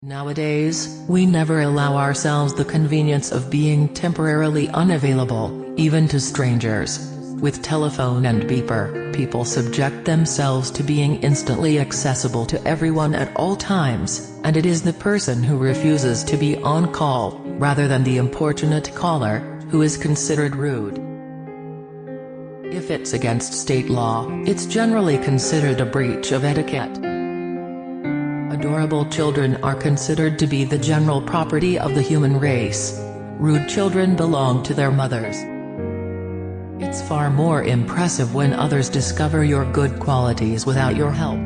Nowadays, we never allow ourselves the convenience of being temporarily unavailable, even to strangers. With telephone and beeper, people subject themselves to being instantly accessible to everyone at all times, and it is the person who refuses to be on call, rather than the importunate caller, who is considered rude. If it's against state law, it's generally considered a breach of etiquette. Adorable children are considered to be the general property of the human race. Rude children belong to their mothers. It's far more impressive when others discover your good qualities without your help.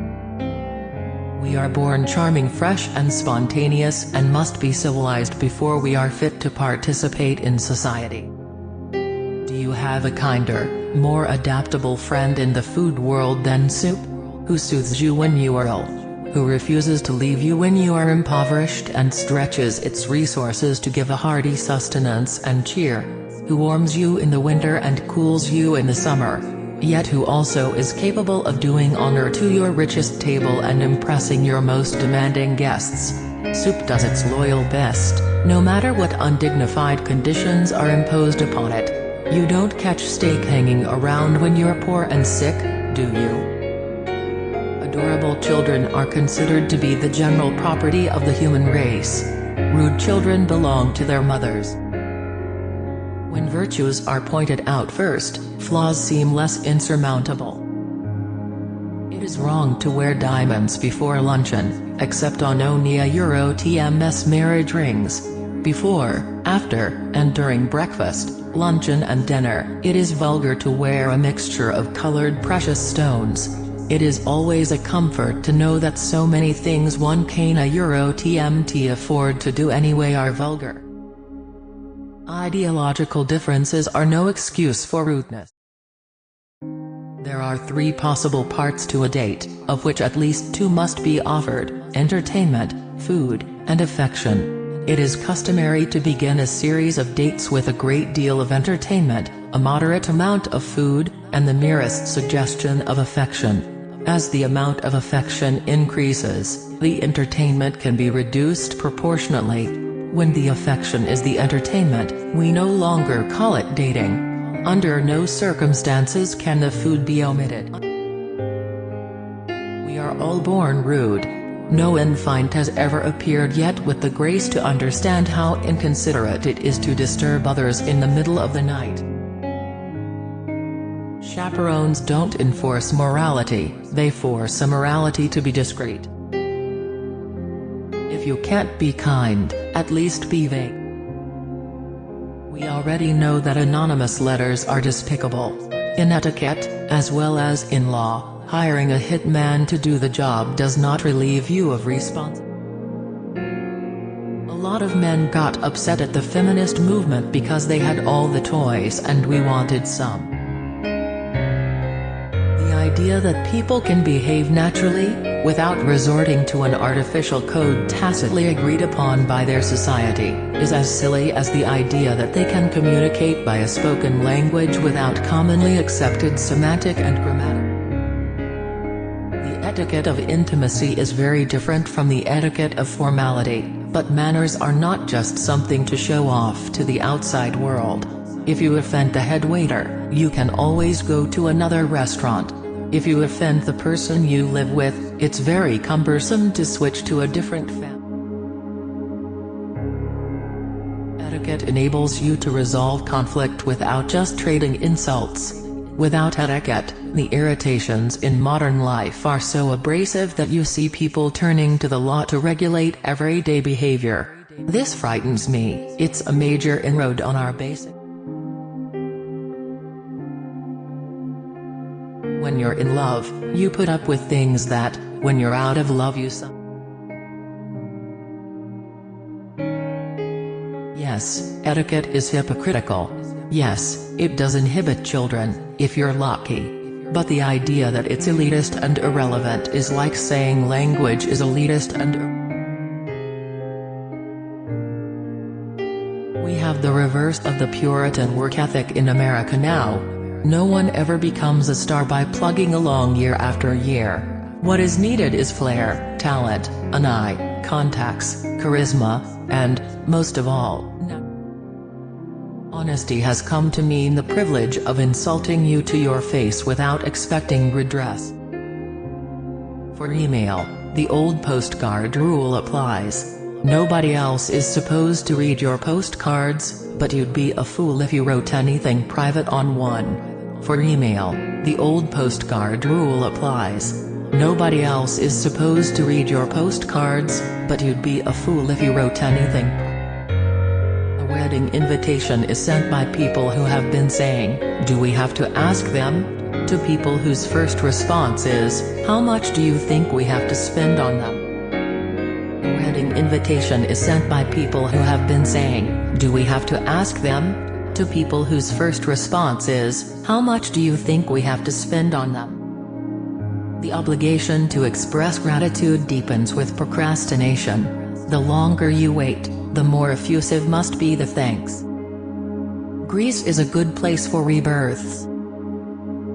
We are born charming, fresh and spontaneous, and must be civilized before we are fit to participate in society. Do you have a kinder, more adaptable friend in the food world than soup? Who soothes you when you are ill? Who refuses to leave you when you are impoverished and stretches its resources to give a hearty sustenance and cheer? Who warms you in the winter and cools you in the summer, yet who also is capable of doing honor to your richest table and impressing your most demanding guests? Soup does its loyal best, no matter what undignified conditions are imposed upon it. You don't catch steak hanging around when you're poor and sick, do you? Adorable children are considered to be the general property of the human race. Rude children belong to their mothers. When virtues are pointed out first, flaws seem less insurmountable. It is wrong to wear diamonds before luncheon, except on Onia Euro TMS marriage rings. Before, after, and during breakfast, luncheon and dinner, it is vulgar to wear a mixture of colored precious stones. It is always a comfort to know that so many things one can a Euro TMT afford to do anyway are vulgar. Ideological differences are no excuse for rudeness. There are 3 possible parts to a date, of which at least 2 must be offered: entertainment, food, and affection. It is customary to begin a series of dates with a great deal of entertainment, a moderate amount of food, and the merest suggestion of affection. As the amount of affection increases, the entertainment can be reduced proportionately. When the affection is the entertainment, we no longer call it dating. Under no circumstances can the food be omitted. We are all born rude. No infant has ever appeared yet with the grace to understand how inconsiderate it is to disturb others in the middle of the night. Chaperones don't enforce morality, they force immorality to be discreet. If you can't be kind, at least be vague. We already know that anonymous letters are despicable. In etiquette, as well as in law, hiring a hitman to do the job does not relieve you of responsibility. A lot of men got upset at the feminist movement because they had all the toys and we wanted some. The idea that people can behave naturally, without resorting to an artificial code tacitly agreed upon by their society, is as silly as the idea that they can communicate by a spoken language without commonly accepted semantic and grammatical. The etiquette of intimacy is very different from the etiquette of formality, but manners are not just something to show off to the outside world. If you offend the head waiter, you can always go to another restaurant. If you offend the person you live with, it's very cumbersome to switch to a different family. Etiquette enables you to resolve conflict without just trading insults. Without etiquette, the irritations in modern life are so abrasive that you see people turning to the law to regulate everyday behavior. This frightens me. It's a major inroad on our basic. When you're in love, you put up with things that, when you're out of love you Yes, etiquette is hypocritical. Yes, it does inhibit children, if you're lucky. But the idea that it's elitist and irrelevant is like saying language is elitist and We have the reverse of the Puritan work ethic in America now. No one ever becomes a star by plugging along year after year. What is needed is flair, talent, an eye, contacts, charisma, and, most of all, honesty has come to mean the privilege of insulting you to your face without expecting redress. For email, the old postcard rule applies. Nobody else is supposed to read your postcards, but you'd be a fool if you wrote anything private on one. For email, the old postcard rule applies. Nobody else is supposed to read your postcards, but you'd be a fool if you wrote anything. A wedding invitation is sent by people who have been saying, "Do we have to ask them?" to people whose first response is, "How much do you think we have to spend on them?" A wedding invitation is sent by people who have been saying, "Do we have to ask them?" to people whose first response is, "How much do you think we have to spend on them?" The obligation to express gratitude deepens with procrastination. The longer you wait, the more effusive must be the thanks. Greece is a good place for rebirths.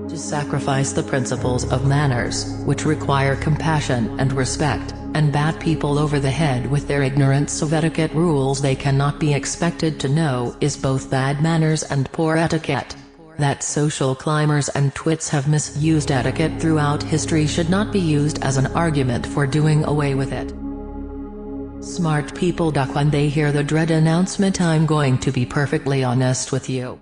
To sacrifice the principles of manners, which require compassion and respect, and bat people over the head with their ignorance of etiquette rules they cannot be expected to know, is both bad manners and poor etiquette. That social climbers and twits have misused etiquette throughout history should not be used as an argument for doing away with it. Smart people duck when they hear the dread announcement, "I'm going to be perfectly honest with you."